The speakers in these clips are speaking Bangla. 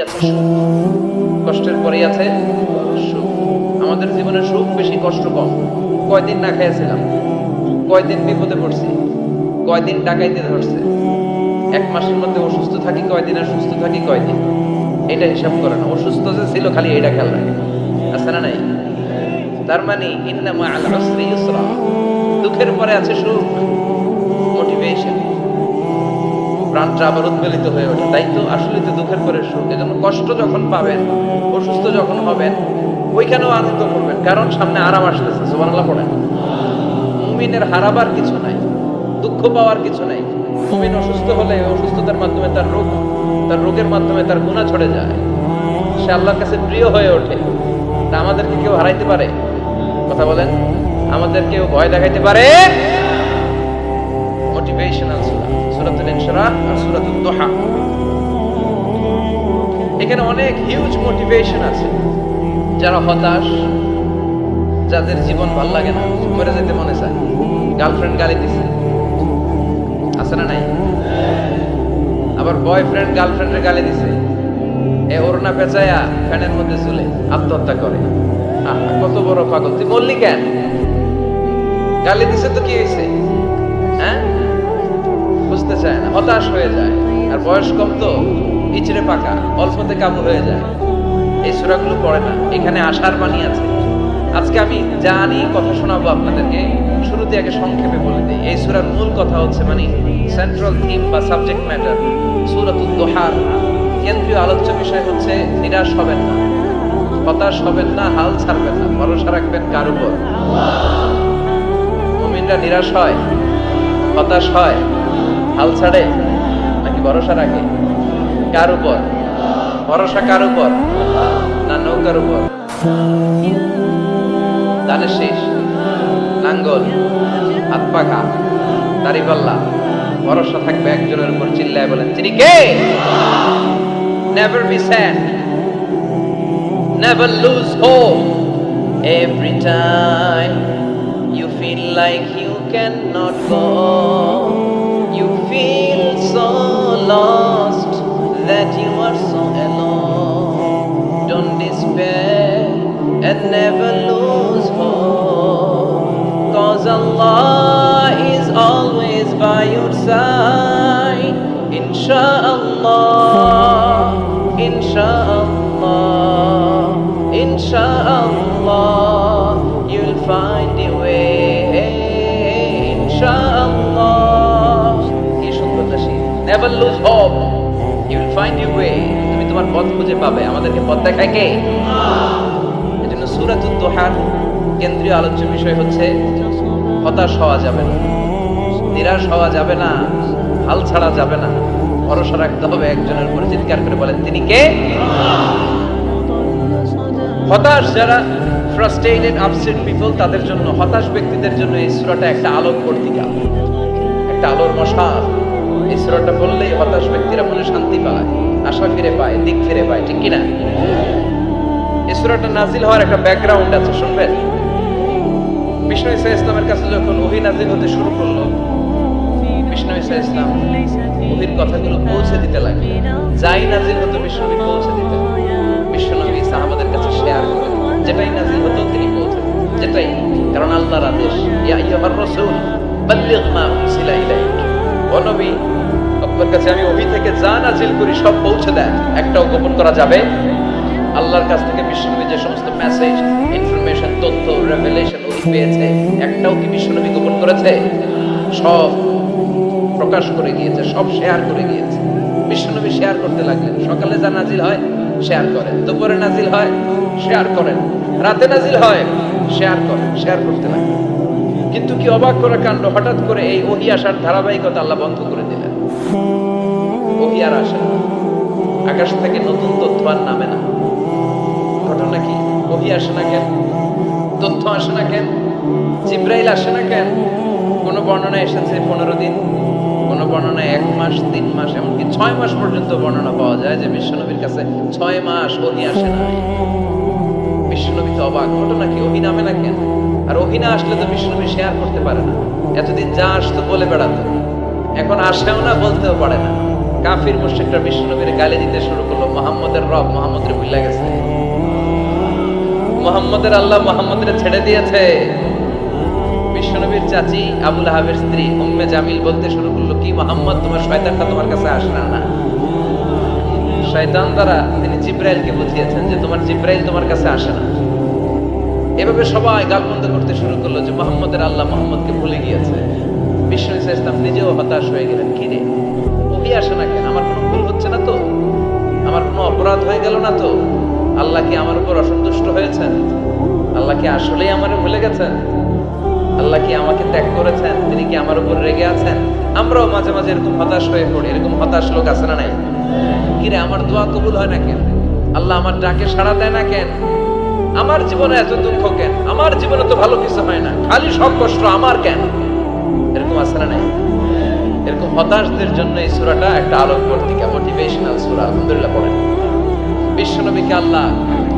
আছে সুখ, কষ্টের পরেই আছে সুখ। আমাদের জীবনে সুখ বেশি, কষ্ট কম। কয়দিন না খেয়েছিলাম, কয়দিন বিপদে পড়ছি, কয়দিন ডাকাইতে ধরছে, এক মাসের মধ্যে অসুস্থ থাকি কয়দিন, আর সুস্থ থাকি কয়দিন, এটা হিসাব করে না। অসুস্থ যে ছিল খালি এটা খেয়াল রাখে, আছে না নাই? তার মানে ইন্না মাআল উসরি ইউসরা, দুঃখের পরে আছে সুখ, মোটিভেশন, প্রাণটা আবার উদ্বেলিত হয়ে ওঠে। তাই তো আসলে তো দুঃখের পরে সুখ। এজন্য কষ্ট যখন পাবেন, অসুস্থ যখন হবেন, ওইখানেও আনন্দ করবেন, কারণ সামনে আরাম আসতেছে। সুবহানাল্লাহ পড়েন। মুমিনের হারাবার কিছু নাই, দুঃখ পাওয়ার কিছু নাই। মুমিন অসুস্থ হলে অসুস্থতার মাধ্যমে তার রোগের মাধ্যমে তার গুনাহ ঝরে যায়, সে আল্লাহর কাছে প্রিয় হয়ে ওঠে। তা আমাদেরকে কেউ হারাইতে পারে? কথা বলেন, আমাদের কেউ ভয় দেখাইতে পারে? মোটিভেশনাল সূরা, সূরাতুল ইনশিরাহ আর সূরাতুদ দুহা, এখানে অনেক হিউজ মোটিভেশন আছে। যারা হতাশ, যাদের জীবন ভাল লাগে না, মরে যেতে মনে চায়, গার্লফ্রেন্ড গালি দিছে, আছে না নাই? আবার বয়ফ্রেন্ড গার্লফ্রেন্ডের গালি দিছে, এ ওড়না পেঁচায়া ফ্যানের মধ্যে ঝুলে আত্মহত্যা করে। কত বড় পাগল! তুই বললি কেন? গালি দিছে তো কি হয়েছে? হ্যাঁ, বুঝতে চায় না, হতাশ হয়ে যায়। আর বয়স কম তো, ইচড়ে পাকা, অল্পতে কাবু হয়ে যায়। এই সূরাগুলো পড়ে না, এখানে আশার বাণী আছে। আজকে আমি জানি কথা শোনাবো আপনাদেরকে, শুরুতে আগে সংক্ষেপে বলে দিই। এই সূরার মূল কথা হচ্ছে, মানে সেন্ট্রাল থিম বা সাবজেক্ট ম্যাটার, সূরাতুদ দুহার কেন্দ্রীয় আলোচ্য বিষয় হচ্ছে নিরাশ হবেন না, হতাশ হবেন না, হাল ছাড়বেন না, ভরসা রাখবেন কার উপর? মুমিনরা নিরাশ হয়, হতাশ হয়, হাল ছাড়ে, নাকি ভরসা রাখে? কার উপর ভরসা? কার উপর? না নৌকার উপর? ধানের শেষ, নাঙ্গল, হাত পাখা, দাড়িপাল্লা, ভরসা থাকবে একজনের উপর। চিল্লায় বলেন, তিনি কে? Never be sad, never lose hope. Every time you feel like you cannot go, you feel so lost that you are so alone. Don't despair and never lose hope, 'cause Allah is always by your side. Insha'Allah, Insha'Allah, Insha'Allah, you'll find a way. Insha'Allah, কি সুন্দর দাসী! Never lose hope, you'll find a way. তুমি তোমার পথ খুঁজে পাবে। আমাদেরকে পথ দেখায় কে? এজন্য সূরাতুদ দুহার কেন্দ্রীয় আলোচ্য বিষয় হচ্ছে হতাশ হওয়া যাবে না, নিরাশ হওয়া যাবে না, হাল ছাড়া যাবে না, ভরসা রাখতে হবে একজনের উপর। চিৎকার করে বলেন, তিনি কে? হতাশ যারা, ফ্রাস্ট্রেটেড, আপসেট পিপল, তাদের জন্য, হতাশ ব্যক্তিদের জন্য এই সূরাটা একটা আলোক পত্রিকা, একটা আলোর মশাল। এই সূরাটা পড়লেই হতাশ ব্যক্তিরা মনে শান্তি পায়, আশা ফিরে পায়, দিক ফিরে পায়, ঠিক কিনা? এই সূরাটা নাজিল হওয়ার একটা ব্যাকগ্রাউন্ড আছে, শুনবেন। বিষ্ণু ঈসা ইসলামের কাছে যখন ওহী নাজিল হতে শুরু করলো, বিষ্ণু ঈসা ইসলাম ওহীর কথাগুলো পৌঁছে দিতে লাগলেন। যাই নাজিল হতো বিষ্ণুনবী পৌঁছে দিতেন। বিষ্ণুনবী সাহাবাদের কাছে শেয়ার করেন, যেটাই নাজিল হতো তিনি পৌঁছে দিতেন, যেটাই, কারণ আল্লাহর আদেশ, ইয়া আইয়ুহার রাসূল বাল্লিগ মা উনজিলা ইলাইক। ও নবী, আপনার কাছে আমি ওহী থেকে যা নাজিল করি সব পৌঁছে দেন, একটাও গোপন করা যাবে? আল্লাহর কাছ থেকে বিষ্ণুনবী যে সমস্ত মেসেজ, ইনফরমেশন, তথ্য, রেভেলেশন ওহী পেয়েছে, একটাও কি বিষ্ণুনবী গোপন করেছে? সব প্রকাশ করে গিয়েছে, সব শেয়ার করে গিয়েছে। বিষ্ণুনবী শেয়ার করতে লাগলেন। সকালে যা নাজিল হয় শেয়ার করেন, দুপুরে নাজিল হয় শেয়ার করেন, রাতে নাজিল হয় শেয়ার করেন, শেয়ার করতে লাগলেন। কিন্তু কি অবাক করা কাণ্ড, হঠাৎ করে এই ওহী আসার ধারাবাহিকতা আল্লাহ বন্ধ করে দিলেন। ওহী আর আসে না, আকাশ থেকে নতুন তথ্য আর নামে না। ঘটনা কি? ওহী আসে না কেন? তথ্য আসে না কেন? জিবরাইল আসে না কেন? কোন বর্ণনা এসেছে 15 দিন, কোন বর্ণনায় 1 মাস, 3 মাস, এমনকি 6 মাস পর্যন্ত বর্ণনা পাওয়া যায় যে বিশ্বনবীর কাছে 6 মাস ওহী আসে না। বিশ্বনবী তো অবাক, ঘটনা কি? ওহী নামে না কেন? আর ওহী না আসলে তো বিশ্বনবী শেয়ার করতে পারে না। এতদিন যা আসতো বলে বেড়াতো, এখন আসেও না, বলতেও পারে না। কাফির মুশরিকরা বিশ্ব নবীর গালি দিতে শুরু করলো, মুহাম্মদের রব মুহাম্মদের ভুলে গেছে, মুহাম্মদের আল্লাহ মুহাম্মদের ছেড়ে দিয়েছে। বিশ্বনবীর চাচি আবু লাহাবের স্ত্রী উম্মে জামিল বলতে শুরু করলো, কি মুহাম্মদ তোমার শয়তানটা তোমার কাছে আসে না? শয়তান দ্বারা তিনি জিব্রাইলকে বুঝিয়েছেন যে তোমার জিব্রাইল তোমার কাছে আসে না। এভাবে সবাই গালমন্দ করতে শুরু করলো যে মুহাম্মদের আল্লাহ মুহাম্মদকে ভুলে গিয়েছে। বিশ্ব নবী ইসলাম নিজেও হতাশ হয়ে গেলেন, কি রে ওহি আসে না কেন? আমার কোনো ভুল হচ্ছে না তো? আমার কোনো অপরাধ হয়ে গেল না তো? আল্লাহ কি আমার উপর অসন্তুষ্ট হয়েছেন? আল্লাহ কি আসলেই আমারে ভুলে গেছেন? আল্লাহ কি আমাকে ত্যাগ করেছেন? তিনি কি আমার উপর রেগে আছেন? আমরাও মাঝে মাঝে এরকম হতাশ হয়ে পড়ি। এরকম হতাশ লোক আছে না নাই? কিরে আমার দোয়া কবুল হয় না কেন? আল্লাহ আমার ডাকে সাড়া দেয় না কেন? আমার জীবনে এত দুঃখ কেন? আমার জীবনে তো ভালো কিছু হয় না, খালি সব কষ্ট আমার কেন? এরকম আছে না নাই? এরকম হতাশদের জন্য এই সূরাটা একটা আলোক বর্তিকা, মোটিভেশনাল সূরা। আলহামদুলিল্লাহ পড়েন। বিশ্বনবীকে আল্লাহ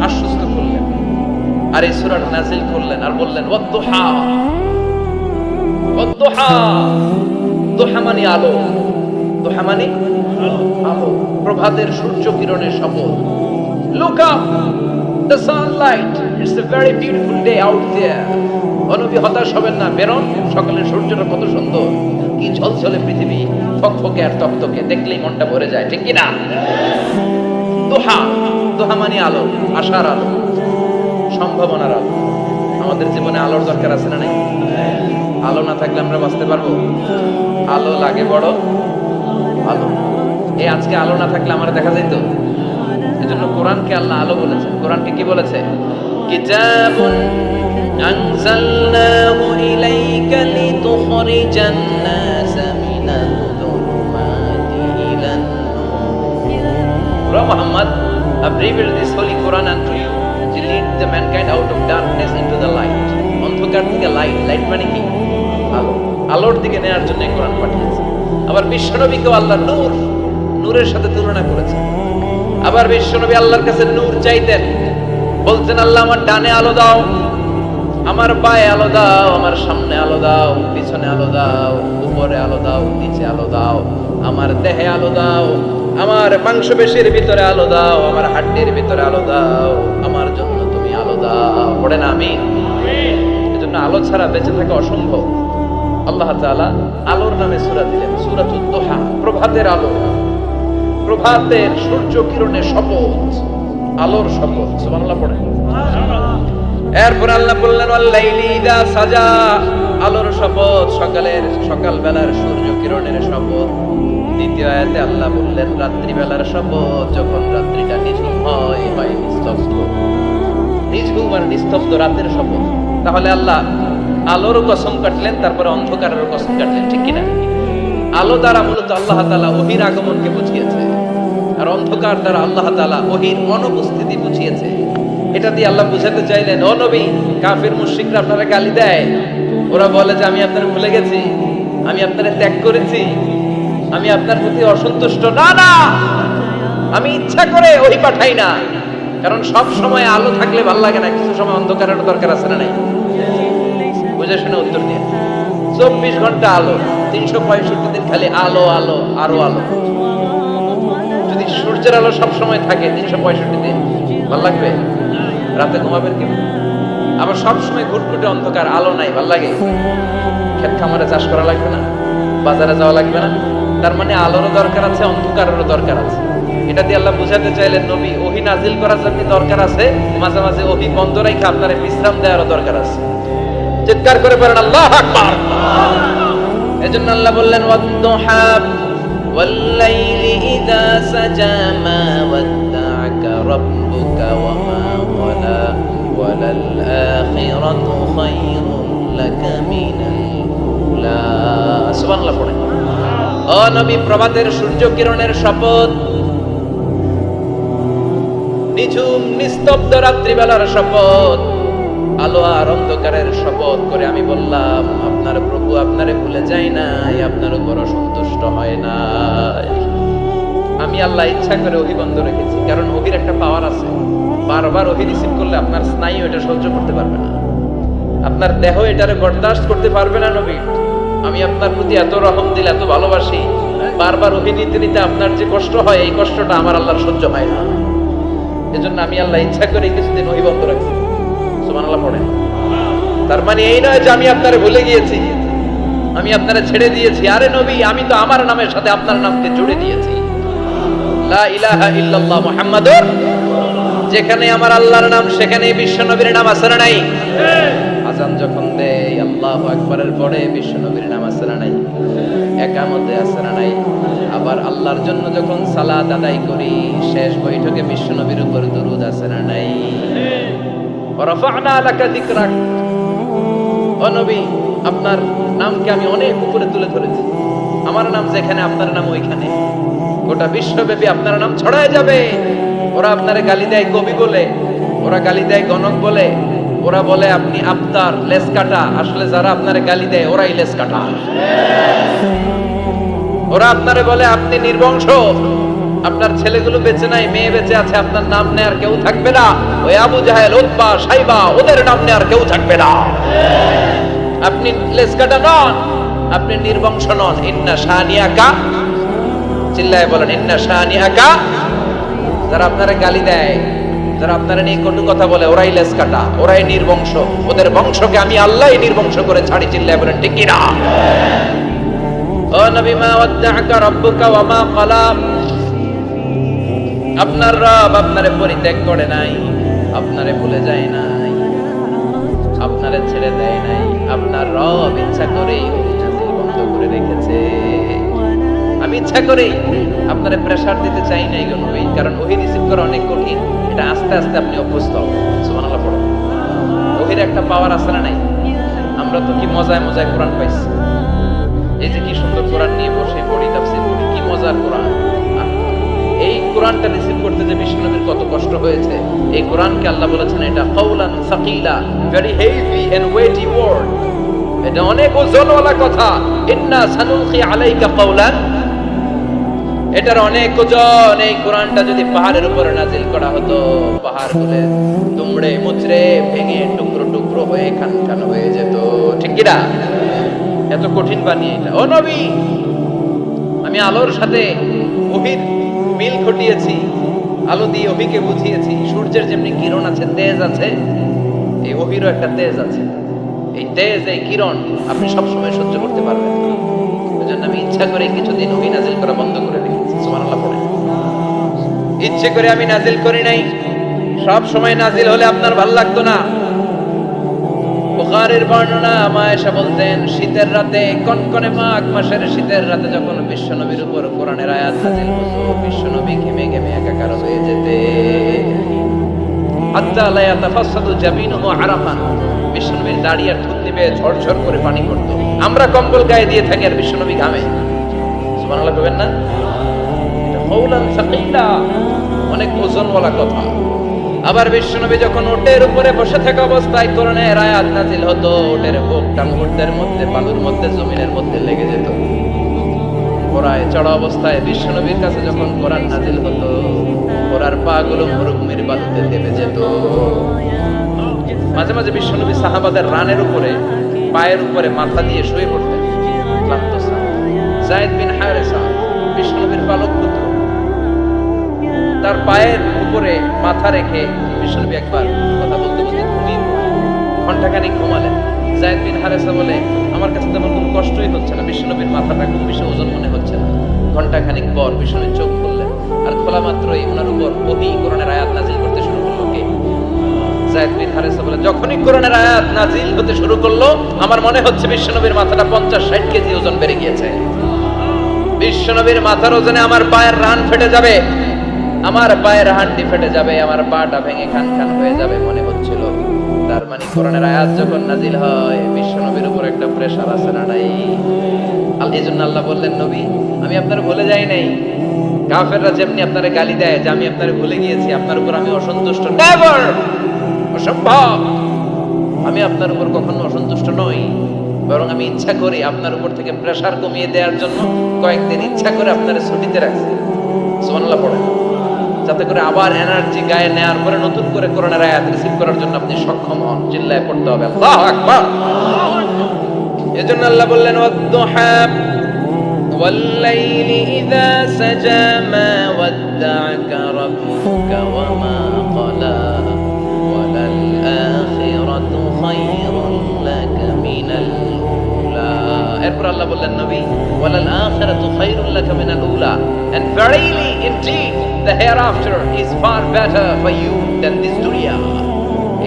আশ্বস্ত করলেন আর এই সূরাটা নাযিল করলেন আর বললেন ওয়াদ-দুহা। ওয়াদ-দুহা, দুহা মানে আলো, দুহা মানে আলো, প্রভাতের সূর্য কিরণের শপথ। Look up, the sunlight, it's a very beautiful day out there. নবী হতাশ হবেন না, বেরোন, সকালের সূর্যটা কত সুন্দর, কি ঝলঝলে পৃথিবী, ফকফকে আর তকতকে, দেখলেই মনটা ভরে যায়, ঠিক কি না? দুহা, দুহা মানে আলো, আশার আলো, সম্ভাবনার আলো। আমাদের জীবনে আলোর দরকার আছে না নাই? আলো না থাকলে আমরা বাঁচতে পারবো? আলো লাগে বড় আলো। এই আজকে আলো না থাকলে আমার দেখা যাইতো? এজন্য কোরআনকে আল্লাহ আলো বলেছেন। কোরআনকে কি বলেছে? কিতাবুন আনজালনাহু ইলাইকা লিতুখরিজান নাসা মিনাল যুলুমাতি ইলান নূর। ও Muhammad, I've revealed this holy Quran unto you to lead the mankind out of darkness into the light. অন্ধকার থেকে লাইট, লাইট মানে কি? আলো, আলোর দিকে নেয়ার জন্য কোরআন পাঠিয়েছে। আবার বিশ্বনবীকেও আল্লাহ নূর, নূরের সাথে তুলনা করেছেন। আবার বিশ্বনবী আল্লাহর কাছে নূর চাইতেন, বলতেন আল্লাহ আমার ডানে আলো দাও, আমার বায়ে আলো দাও, আমার সামনে আলো দাও, পিছনে আলো দাও, উপরে আলো দাও, নিচে আলো দাও, আমার দেহে আলো দাও, আমার মাংসপেশির ভিতরে আলো দাও, আমার হাড্ডির ভিতরে আলো দাও, আমার জন্য তুমি আলো দাও। পড়ে না আমিন? এজন্য আলো ছাড়া বেঁচে থাকা অসম্ভব। আল্লাহ তাআলা আলোর নামে সূরা দিলেন, সূরাতুদ দুহা, প্রভাতের আলো, প্রভাতের সূর্য কিরণের শপথ, আলোর শপথ। সুবহানাল্লাহ পড়েন। এরপর আল্লাহ বললেন ওয়াল লাইলি ইযা সাজা, আলোর শপথ, সকালের সকালবেলার সূর্য কিরণের শপথ। দ্বিতীয় আয়াতে আল্লাহ বললেন রাত্রিবেলার শপথ, যখন রাত্রিটা নিঝুম হয় বা নিস্তব্ধ, নিঝুম আর নিস্তব্ধ রাতের শপথ। তাহলে আল্লাহ আলোর কসম কাটলেন, তারপরে অন্ধকারের কসম কাটলেন, ঠিক কিনা? আলো দ্বারা মূলত আল্লাহ তাআলা ওহীর আগমনকে বুঝিয়েছে, আর অন্ধকার দ্বারা আল্লাহ তাআলা ওহীর অনুপস্থিতি বুঝিয়েছে। এটা দিয়ে আল্লাহ বুঝাতে চাইলেন, ও নবী, কাফির মুশরিকরা আপনারা গালি দেয়, ওরা বলে যে আমি আপনারে ভুলে গেছি, আমি আপনারে ত্যাগ করেছি, আমি আপনার প্রতি অসন্তুষ্ট। না না, আমি ইচ্ছা করে ওহী পাঠাই না, কারণ সব সময় আলো থাকলে ভালো লাগে না, কিছু সময় অন্ধকারের দরকার আছে না নাই? বুঝে শুনে উত্তর দিয়ে। 24 ঘন্টা আলো, 365 দিন খালি আলো আলো আরো আলো। যদি সূর্যের আলো সব সময় থাকে 365 দিন, ভালো লাগবে? রাতে ঘুমাবেন কি? আবার সব সময় ঘুটঘুটে অন্ধকার, আলো নাই, ভালো লাগে? ক্ষেত খামারে চাষ করা লাগবে না, বাজারে যাওয়া লাগবে না। তার মানে আলোরও দরকার আছে, অন্ধকারেরও দরকার আছে। এটা দিয়ে আল্লাহ বুঝাতে চাইলেন, নবী ওহী নাজিল করার জন্য দরকার আছে, মাঝে মাঝে ওহী বন্ধ রেখে আপনার বিশ্রাম দেওয়ারও দরকার আছে। চিৎকার করে বলেন আল্লাহু আকবার। এজন্য আল্লাহ বললেন ওয়াদ-দুহা ওয়াল লাইলি ইযা সাজা মা ওয়াদ্দা'আকা রাব্বুকা ওয়া মা ওয়ালা ওয়ালাল আখিরাতু খায়রুন লাকা মিনাল উলা। সুবহানাল্লাহ পড়েন। ও নবী, প্রভাতের সূর্য কিরণের শপথ, নিঝুম নিস্তব্ধ রাত্রিবেলার শপথ, আলো আর অন্ধকারের শপথ করে আমি বললাম আপনার প্রভু আপনারে ভুলে যায় নাই, আপনার উপর অসন্তুষ্ট হয় নাই। আমি আল্লাহ ইচ্ছা করে ওহী বন্ধ রেখেছি, কারণ ওহীর একটা পাওয়ার আছে। বারবার ওহী রিসিভ করলে আপনার স্নায়ু এটা সহ্য করতে পারবে না, আপনার দেহ এটারে বরদাস্ত করতে পারবে না। নবী, আমি আপনার প্রতি এত রহম দিল, এত ভালোবাসি, বারবার ওহী নিতে নিতে আপনার যে কষ্ট হয়, এই কষ্টটা আমার আল্লাহর সহ্য হয় না। এজন্য আমি আল্লাহ ইচ্ছা করে কিছুদিন ওহী বন্ধ রাখছি। সুবহানাল্লাহ পড়েন। তার মানে এই নয় যে আমি আপনারে ভুলে গিয়েছি, আমি আপনারে ছেড়ে দিয়েছি। আরে নবী, আমি তো আমার নামের সাথে আপনার নামকে জুড়ে দিয়েছি। লা ইলাহা ইল্লাল্লাহ মুহাম্মাদুর, যেখানে আমার আল্লাহর নাম সেখানেই বিশ্ব নবীর নাম আছে না নাই? আজান যখন দেই আল্লাহু আকবারের পরে বিশ্ব নবীর নাম আছে না নাই? একামতে আছে না নাই? আবার আল্লাহর জন্য যখন সালাত আদায় করি শেষ বৈঠকে বিশ্ব নবীর উপর দরুদ আছে না নাই? রাফা'না লাকা যিকরাক, ও নবী আপনার নামকে আমি অনেক উপরে তুলে ধরেছি। আমার নাম যেখানে আপনার নাম ওইখানে, গোটা বিশ্বব্যাপী আপনার নাম ছড়ায় যাবে। ওরা আপনারে গালি দেয় কবি বলে, ওরা গালি দেয় গণক বলে, ওরা বলে আপনি আফতার লেস কাটা। আসলে যারা আপনারে গালি দেয় ওরাই লেস কাটা। ওরা আপনারে বলে আপনি নির্বংশ, আপনার ছেলেগুলো বেঁচে নাই, মেয়ে বেঁচে আছে, আপনার নাম নেয়ার কেউ থাকবে না। ওই আবু জাহেল, উতবা, সাইবা, ওদের নাম নেয়ার কেউ থাকবে না। আপনি লেস কাটা নন, আপনি নির্বংশ নন। ইন্না শানিয়াকা, চিল্লায় বলেন ইন্না শানিয়াকা। যারা আপনারা গালি দেয়, যারা আপনারা নিয়ে কটু কথা বলে, ওরাই লেস কাটা, ওরাই নির্বংশ। ওদের বংশকে আমি আল্লাহই নির্বংশ করে ছাড়ি। চিল্লায় বলেন ঠিক কি না? ও নবী, মা ওয়াদ্দাআকা রাব্বুকা ওয়া মা ক্বালা, আপনার রব আপনারে পরিত্যাগ করে নাই, আপনারে ভুলে যায় নাই, আপনারে ছেড়ে দেয় নাই। আপনার রব ইচ্ছা করেই ওহী নাযিল বন্ধ করে রেখেছে। আমি ইচ্ছা করেই আপনারে প্রেসার দিতে চাই নাই গো নবী, কারণ ওহী রিসিভ করা অনেক কঠিন। এটা আস্তে আস্তে আপনি অভ্যস্ত হবেন। সুবহানাল্লাহ পড়ো। ওহীর একটা পাওয়ার আছে না নাই? আমরা তো কি মজায় মজায় কোরআন পাইছি। এই যে কি সুন্দর কোরআন নিয়ে বসে পড়ি, তাফসীর পড়ি, কি মজার কোরআন। এই কোরআনটা রিসিভ করতে যে বিশ্বনবীর কত কষ্ট হয়েছে। এই কোরআনকে আল্লাহ বলেছেন এটা কাওলান সাকিলা, very heavy and weighty word. এটা অনেক ওজনওয়ালা কথা। ইন্না সানুলকি আলাইকা কাওলান, এটার অনেক ওজন। এই কোরআনটা যদি পাহাড়ের উপরে নাজিল করা হতো, পাহাড় গুলো দুমড়ে মুচড়ে ভেঙে টুকরো টুকরো হয়ে খান খান হয়ে যেত। ঠিক কি না? এত কঠিন বানিয়ে এটা। ও নবী, আমি আলোর সাথে ওহীর মিল ঘটিয়েছি, আলো দিয়ে ওহীকে বুঝিয়েছি। সূর্যের যেমনি কিরণ আছে, তেজ আছে, এই ওহীরও একটা তেজ আছে। এই তেজ, এই কিরণ আপনি সবসময় সহ্য করতে পারবেন না। এজন্য আমি ইচ্ছা করে কিছুদিন ওহী নাজিল করা বন্ধ করে রেখেছি। সুবহানাল্লাহ পড়ে। ইচ্ছে করে আমি নাজিল করি নাই। সব সময় নাজিল হলে আপনার ভালো লাগতো না। বুখারীর বর্ণনা, মা আয়েশা বলতেন শীতের রাতে, কনকনে মাঘ মাসের শীতের রাতে যখন বিশ্বনবীর উপর কোরআনের আয়াত নাজিল হতো, বিশ্বনবী ঘেমে ঘেমে একাকার হয়ে যেতে। হাত্তা লা ইয়াতাফাসসাদু জাবিনুহু আরাফান, বিশ্বনবীর দাড়ি আর থুতনি বেয়ে ঝরঝর করে পানি পড়তো। আমরা কম্বল গায়ে দিয়ে থাকি আর বিশ্বনবী ঘামে। সুবহানাল্লাহ কইবেন না? এটা কাওলান সাকিলা, অনেক ওজনওয়ালা কথা। আবার বিশ্বনবী যখন ওটের উপরে বসে থাকা অবস্থায় কোরআনের আয়াত নাজিল হতো, ওটের বুকটা মুহূর্তের মধ্যে বালুর মধ্যে, জমিনের মধ্যে লেগে যেত। ঘোড়ায় চড়া অবস্থায় বিশ্বনবীর কাছে যখন কোরআন নাজিল হতো, ঘোড়ার পা গুলো মরুভূমির বালুতে দেবে যেত। মাঝে মাঝে বিশ্বনবী সাহাবাদের রানের উপরে, পায়ের উপরে মাথা দিয়ে শুয়ে পড়তেন ক্লান্ত। যায়েদ বিন হারেসা, বিশ্বনবীর পালক পুত্র, তার পায়ের উপরে মাথা রেখে বিশ্বনবী একবার কথা বলতে বলতে ঘুমিয়ে পড়লেন। ঘন্টাখানিক ঘুমালেন। যায়েদ বিন হারেসা বলে, আমার কাছে তেমন কোনো কষ্টই হচ্ছে না, বিশ্বনবীর মাথাটা খুব বেশি ওজন মনে হচ্ছে না। ঘন্টাখানিক পর বিশ্বনবী চোখ খুললেন, আর খোলা মাত্রই ওনার উপর ওহী কোরআনের আয়াত নাজিল করতে শুরু করলো। কে? যায়েদ বিন হারেসা বলে, যখনই কোরআনের আয়াত নাজিল হতে শুরু করলো, আমার মনে হচ্ছে বিশ্বনবীর মাথাটা 50-60 কেজি ওজন বেড়ে গিয়েছে। বিশ্বনবীর মাথার ওজনে আমার পায়ের রান ফেটে যাবে, আমার পায়ের হাড্ডি ফেটে যাবে, আমার পাটা ভেঙে খান খান হয়ে যাবে মনে হচ্ছিল। তার মানে কোরআনের আয়াত যখন নাজিল হয়, বিশ্বনবীর উপর একটা প্রেসার আছে না নাই? এইজন্য আল্লাহ বললেন, নবী আমি আপনার ভুলে যাই নাই। কাফেররা যেমনি আপনারে গালি দেয় যে আমি আপনারে ভুলে গিয়েছি, আপনার উপর আমি অসন্তুষ্ট, নেভার, অসম্ভব। আমি আপনার উপর কখনো অসন্তুষ্ট নই, বরং আমি ইচ্ছা করি আপনার উপর থেকে প্রেসার কমিয়ে দেওয়ার জন্য কয়েকদিন ইচ্ছা করে আপনারে ছুটিতে রাখছি। সুবহানাল্লাহ পড়েন, যাতে করে আবার এনার্জি গায়ে নেওয়ার পরে নতুন করে কোরআনের আয়াত রিসিভ করার জন্য আপনি সক্ষম হন। চিল্লায় পড়তে হবে আল্লাহু আকবার। এজন্য আল্লাহ বললেন, ওয়াদ-দুহা والليل إذا سجى ما ودعك ربك وما قلى وللآخرة خير لك من الأولى এরপর আল্লাহ বললেন নবী وللآخرة خير لك من الأولى and verily indeed the hereafter is far better for you than this dunya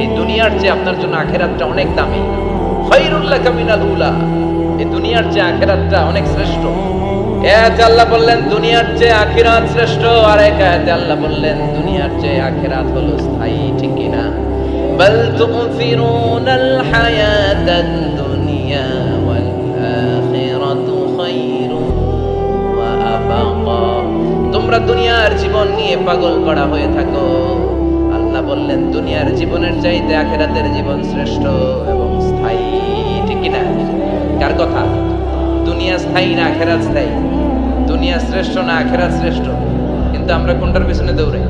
এই দুনিয়ার চেয়ে আপনার জন্য আখিরাতটা অনেক দামি خير لك من الأولى এই দুনিয়ার চেয়ে আখিরাতটা অনেক শ্রেষ্ঠ এতে আল্লাহ বললেন দুনিয়ার চেয়ে আখিরাত শ্রেষ্ঠ আর এক আয়াতে আল্লাহ বললেন দুনিয়ার চেয়ে আখিরাত হলো স্থায়ী ঠিক কি না বল তুফিরুনাল হায়াতাদ দুনিয়া ওয়াল আখিরাতু খায়রুন ওয়া আবাকা তোমরা দুনিয়ার জীবন নিয়ে পাগল করা হয়ে থাকো আল্লাহ বললেন দুনিয়ার জীবনের চাইতে আখিরাতের জীবন শ্রেষ্ঠ এবং স্থায়ী ঠিক কি না কার কথা দুনিয়া স্থায়ী না আখিরাত স্থায়ী দুনিয়া শ্রেষ্ঠ না আখিরাত শ্রেষ্ঠ কিন্তু আমরা কোনটার পিছনে দৌড়াই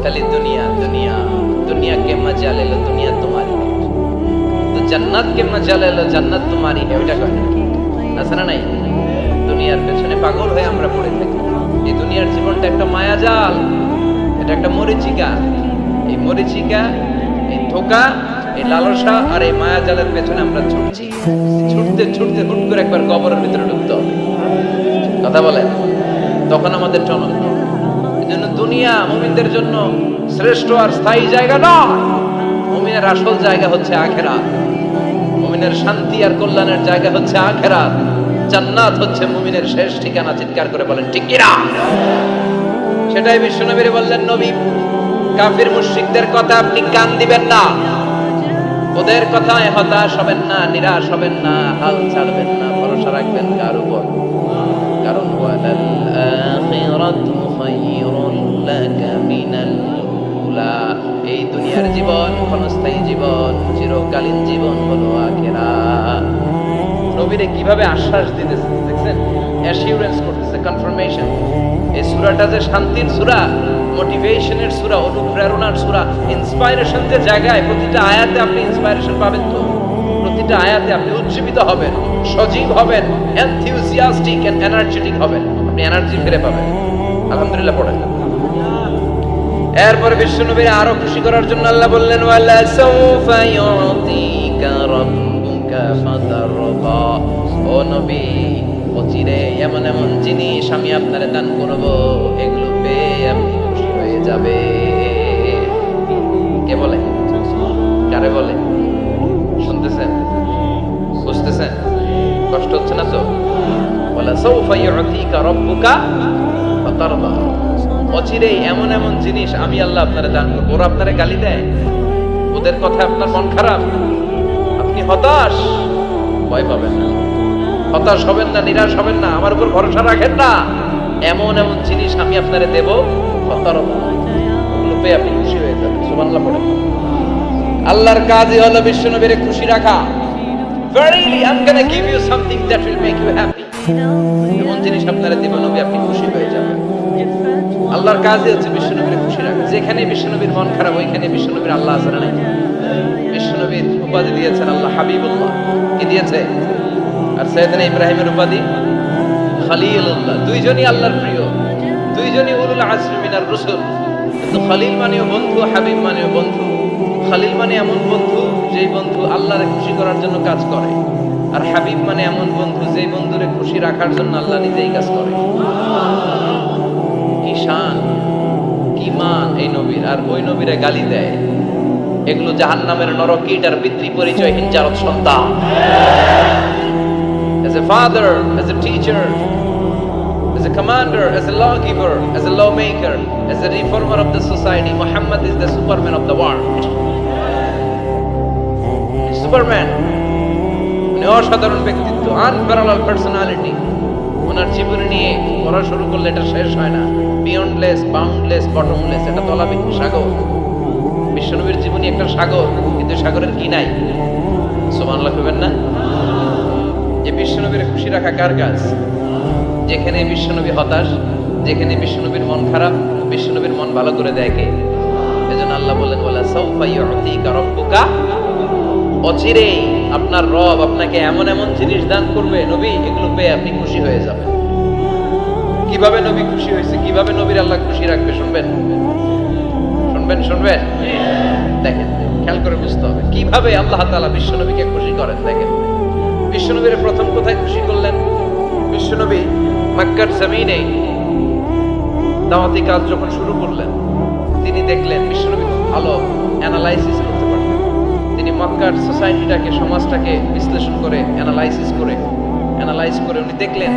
খালি দুনিয়া দুনিয়া दुनिया के मजा ले लो दुनिया तुम्हारी तो जन्नत के मजा ले लो जन्नत तुम्हारी है ওটা কয় আছে না নাই দুনিয়ার পেছনে পাগল হয়ে আমরা পড়ে থাকি এই দুনিয়ার জীবনটা একটা মায়াজাল এটা একটা মরিচিকা এই মরিচিকা এই ধোঁকা এই লালসা আর এই মায়াজালের পেছনে আমরা ছুটছি ছুটতে ছুটতে হুট করে একবার কবরের ভিতরে ঢুকতে হবে কথা বলেন তখন আমাদের টনক এজন্য দুনিয়া মুমিনদের জন্য শ্রেষ্ঠ আর স্থায়ী জায়গা নয় মুমিনের আসল জায়গা হচ্ছে আখিরাত মুমিনের শান্তি আর কল্যাণের জায়গা হচ্ছে আখিরাত জান্নাত হচ্ছে মুমিনের শেষ ঠিকানা চিৎকার করে বলেন ঠিক কি না সেটাই বিশ্বনবী বললেন নবী কাফির মুশরিকদের কথা আপনি কান দিবেন না ওদের কথায় হতাশ হবেন না নিরাশ হবেন না হাল ছাড়বেন না ভরসা রাখবেন কার উপর কারণ ওয়ালাল আখিরাতু খায়রুন লাকা মিনাল উলা এই দুনিয়ার জীবন ক্ষণস্থায়ী জীবন চিরকালীন জীবন হলো আখিরাত নবীরে কিভাবে আশ্বাস দিতেছে দেখছেন অ্যাসিউরেন্স করতেছে কনফার্মেশন এই সূরাটা যে শান্তির সূরা মোটিভেশনের সূরা অনুপ্রেরণার সূরা ইন্সপাইরেশনের জায়গায় প্রতিটা আয়াতে আপনি ইন্সপাইরেশন পাবেন তো প্রতিটা আয়াতে আপনি উজ্জীবিত হবেন সজীব হবেন এনথিউজিয়াস্টিক এন্ড এনার্জেটিক হবেন আপনি এনার্জি ফিরে পাবেন আলহামদুলিল্লাহ পড়েন এরপর বিশ্বনবীর আরো খুশি করার জন্য আল্লাহ বললেন ওয়ালা সাউফা ইউতিকা রাব্বুকা ফাতারবা ও নবী অচিরে এমন এমন জিনিস আমি আপনারে দান করব এগুলো পেয়ে আপনি খুশি হয়ে যাবে কে বলে কারে বলে শুনতেছেন বুঝতেছেন কষ্ট হচ্ছে না তো ওয়ালা সাউফা ইউতিকা রাব্বুকা ফাতারবা অচিরেই এমন এমন জিনিস আমি আল্লাহ আপনারে দান করবো ওরা আপনারে গালি দেয় ওদের কথা আপনার মন খারাপ আপনি হতাশ ভয় পাবেন না হতাশ হবেন না নিরাশ হবেন না আমার উপর ভরসা রাখেন না এমন এমন জিনিস আমি আপনারে দেব ওগুলো পেয়ে আপনি খুশি হয়ে যাবেন সুবহানাল্লাহ পড়েন আল্লাহর কাজই হলো বিশ্বনবীরে খুশি রাখা Verily I'm going to give you something that will make you happy এমন জিনিস আপনারে দেব নবী আপনি খুশি হয়ে যাবেন আল্লাহর কাজই হচ্ছে বিশ্বনবীর খুশি রাখা যেখানে বিশ্বনবীর মন খারাপ ওইখানে বিশ্বনবীর আল্লাহ আছে না বিশ্বনবীর উপাধি দিয়েছেন আল্লাহ হাবিবুল্লাহ কি দিয়েছে আর সাইয়েদনা ইব্রাহিমের উপাধি খলিলুল্লাহ দুইজনই আল্লাহর প্রিয় দুইজনই উলুল আজমি মিনার রাসূল কিন্তু খলিল মানেও বন্ধু হাবিব মানেও বন্ধু খলিল মানে এমন বন্ধু যেই বন্ধু আল্লাহরে খুশি করার জন্য কাজ করে আর হাবিব মানে এমন বন্ধু যেই বন্ধুরে খুশি রাখার জন্য আল্লাহ নিজেই কাজ করে শান কি মান এই নবীর আর ওই নবীরে গালি দেয় এগুলো জাহান্নামের নরকীটার পিতৃ পরিচয়হীন জারদ সন্তান as a father as a teacher as a commander as a lawgiver as a lawmaker as a reformer of the society Muhammad is the superman of the world superman উনি অসাধারণ ব্যক্তিত্ব unparalleled personality ওনার জীবন নিয়ে পড়া শুরু করলে এটা শেষ হয় না বিয়ন্ডলেস বাউন্ডলেস বটমলেস এটা তলাবিহীন সাগর বিশ্বনবীর জীবনী একটা সাগর কিন্তু সাগরের কি নাই সুবহানাল্লাহ কইবেন না যে বিশ্বনবীর খুশি রাখা কার কাজ যেখানে বিশ্বনবী হতাশ যেখানে বিশ্বনবীর মন খারাপ বিশ্বনবীর মন ভালো করে দেয় কে এজন্য আল্লাহ বলেন ওয়ালা সাউফা ইউতিকা রাব্বুকা অচিরেই আপনার রব আপনাকে এমন এমন জিনিস দান করবে নবী, এগুলো পেয়ে আপনি খুশি হয়ে যাবেন। কিভাবে নবী খুশি হয়েছে, কিভাবে নবীর আল্লাহ খুশি রাখবে, শুনবেন শুনবেন শুনবেন। দেখেন, খেয়াল করে বুঝতে হবে কিভাবে আল্লাহ তাআলা বিশ্বনবীকে খুশি করেন। দেখেন, বিশ্বনবীর প্রথম কোথায় খুশি করলেন? বিশ্বনবী মক্কার জমিনে দাওয়াতি কাজ যখন শুরু করলেন, তিনি দেখলেন বিশ্বনবী খুব ভালো অ্যানালাইসিস করতে পারতেন। তিনি মক্কার সোসাইটিটাকে, সমাজটাকে বিশ্লেষণ করে অ্যানালাইজ করে উনি দেখলেন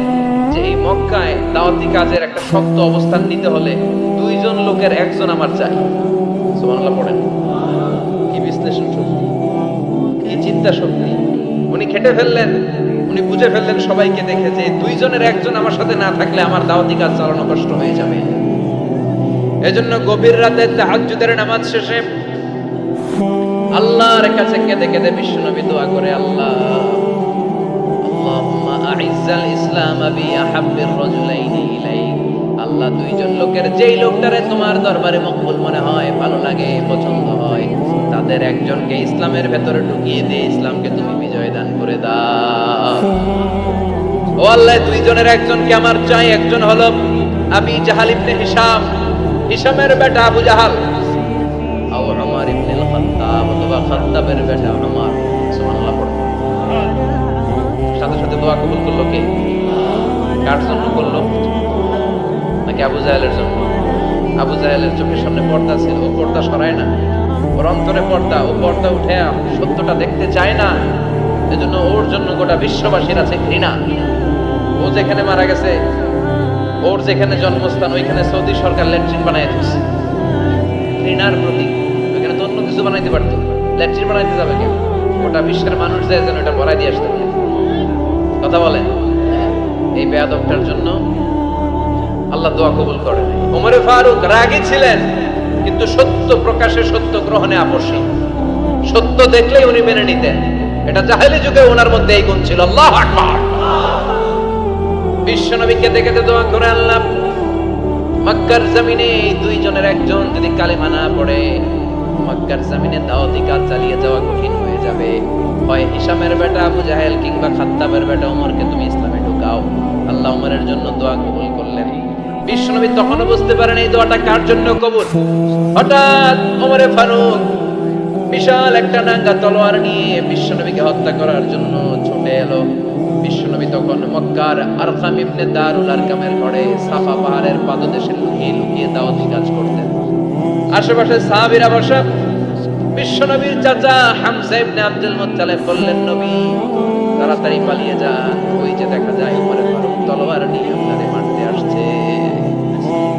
যে এই মক্কায় দাওয়াতি কাজের একটা শক্ত অবস্থান নিতে হলে দুইজন লোকের একজন আমার চাই। সুবহানাল্লাহ পড়েন। কি বিশ্লেষণ শক্তি, কি চিন্তা শক্তি! উনি খেটে ফেললেন, উনি বুঝে ফেললেন সবাইকে দেখে যে দুইজনের একজন আমার সাথে না থাকলে আমার দাওয়াতি কাজ চালানো কষ্ট হয়ে যাবে। এজন্য গভীর রাতে তাহাজ্জুদের নামাজ শেষে আল্লাহর কাছে কেঁদে কেঁদে বিশ্বনবী দোয়া করে, আল্লাহুম্মা আইজ্জাল ইসলাম বি আহাব্বির রাজুলাইনি ইলাইক। আল্লাহ, দুইজন লোকের যেই লোকটারে তোমার দরবারে মকবুল মনে হয়, ভালো লাগে, পছন্দ হয়, তাদের একজনকে ইসলামের ভেতরে ঢুকিয়ে দিয়ে ইসলামকে তুমি বিজয় দান করে দাও। ও আল্লাহ, দুইজনের একজনকে আমার চাই। একজন হলো আবি জাহাল ইবনে হিশাম, হিশামের বেটা আবু জাহাল, আর উমর ইবনে খাত্তাব অথবা খাত্তাবের বেটা উমর। সুবহানাল্লাহ পড়ো। সাথে সাথে দোয়া কবুল করলো কে? কার জন্য করলো? নাকি আবু জাহেলের জন্য? আবু জাহেলের চোখের সামনে পর্দা ছিল, ও পর্দা সরায় না। ওর অন্তরে পর্দা, ও পর্দা উঠে সত্যটা দেখতে চায় না। এজন্য ওর জন্য গোটা বিশ্ববাসীর আছে ঘৃণা। ও যেখানে মারা গেছে, ওর যেখানে জন্মস্থান, ওইখানে সৌদি সরকার ল্যাট্রিন বানাই দিচ্ছে। ঘৃণার প্রতীক। ওইখানে তো অন্য কিছু বানাইতে পারতো, ল্যাট্রিন বানাইতে যাবে কেন? গোটা বিশ্বের মানুষ যায় যেন এটা ভরাই দিয়ে আসতে পারে। কথা বলেন। এই বেয়াদবটার জন্য আল্লাহ দোয়া কবুল করেন। ওমর ফারুক রাগী ছিলেন, কিন্তু সত্য প্রকাশে, সত্য গ্রহণে আপসী। সত্য দেখলেই উনি মেনে নিতেন। এটা জাহেলি যুগে ওনার মধ্যে এই গুণ ছিল। আল্লাহু আকবার। বিশ্বনবী কেঁদে কেঁদে দোয়া করে, আল্লাহ, মক্কার জমিনে এই দুইজনের একজন যদি কালেমা না পড়ে, মক্কার জমিনে দাওয়াতি কাজ চালিয়ে যাওয়া কঠিন হয়ে যাবে। হয় হিশামের বেটা আবু জাহেল কিংবা খাত্তাবের বেটা ওমরকে তুমি ইসলামে ঢুকাও। আল্লাহ ওমরের জন্য দোয়া কবুল করলেন। বিশ্বনবী তখনও বুঝতে পারেন এই দোয়াটা কার জন্য কবুল। হঠাৎ ওমরে ফারুক বিশাল একটা নাঙ্গা তলোয়ার নিয়ে বিশ্বনবীকে হত্যা করার জন্য ছুটে এলো। বিশ্বনবী তখন মক্কার আরকাম ইবনে দারুল আরকামের ঘরে সাফা পাহাড়ের পাদদেশে লুকিয়ে লুকিয়ে দাওয়াতি কাজ করতেন। আশেপাশে সাহাবীরা বসা। বিশ্বনবীর চাচা হামজা ইবনে আব্দুল মুত্তালিব বললেন, নবী তাড়াতাড়ি পালিয়ে যান, ওই যে দেখা যায় ওমরে ফারুক তলোয়ার নিয়ে আপনারে মারতে আসছে।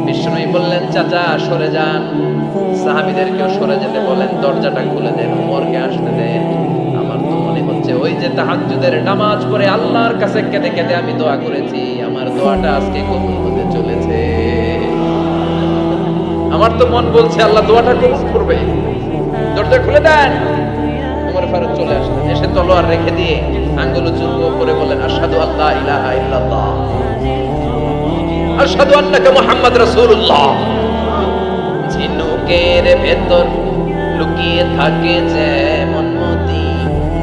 বিশ্বনবী বললেন, চাচা সরে যান। সাহাবীদেরকেও সরে যেতে বলেন, দরজাটা খুলে দেন, ওমরকে আসতে দেন। আমার তো মনে হচ্ছে ওই যে তাহাজ্জুদের নামাজ পড়ে আল্লাহর কাছে কেঁদে কেঁদে আমি দোয়া করেছি, আমার দোয়াটা আজকে কবুল হতে চলেছে। আমার তো মন বলছে আল্লাহ দোয়াটা কবুল করবে। দরজা খুলে দেন। ওমর ফারুক চলে আসলেন, এসে তলোয়ার রেখে দিয়ে আঙ্গুল উঁচু করে বলেন, আশহাদু আল্লা ইলাহা ইল্লাল্লাহ, আশহাদু আন্নাকা মুহাম্মাদ রাসূলুল্লাহ। ঝিনুকের ভেতর লুকিয়ে থাকে যেমন মতি,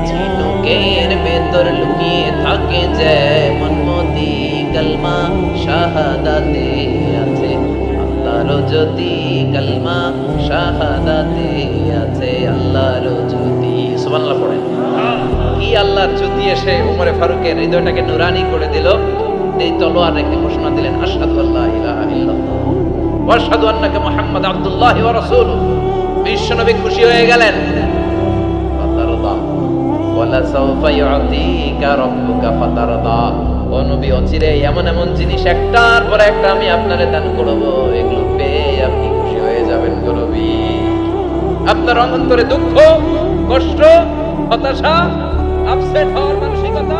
ঝিনুকের ভেতর লুকিয়ে থাকে যেমন মতি, কালমা শাহাদাতে আছে আল্লাহর জ্যোতি, কালমা শাহাদাতে আছে আল্লাহর জ্যোতি। সুবহানাল্লাহ পড়েন। কি আল্লাহর জ্যোতি এসে ওমরে ফারুকের হৃদয়টাকে নুরানি করে দিল। এই তলোয়ার রেখে ঘোষণা দিলেন, আশহাদু আল্লা ইলাহা ইল্লাল্লাহ ওয়া আশহাদু আন্নাকা মুহাম্মাদ আবদুল্লাহ ওয়া রাসূলুহু। বিশ্বনবী খুশি হয়ে গেলেন। ফাতারদা ওয়ালা সাওফা ইউতিকা রাব্বুকা ফাতারদা। ও নবী, অচিরে এমন এমন জিনিস একটার পর একটা আমি আপনারে দান করব, এগুলো পেয়ে আপনি খুশি হয়ে যাবেন গো নবী। আপনার অন্তরে দুঃখ, কষ্ট, হতাশা, আপসেট হওয়ার মানসিকতা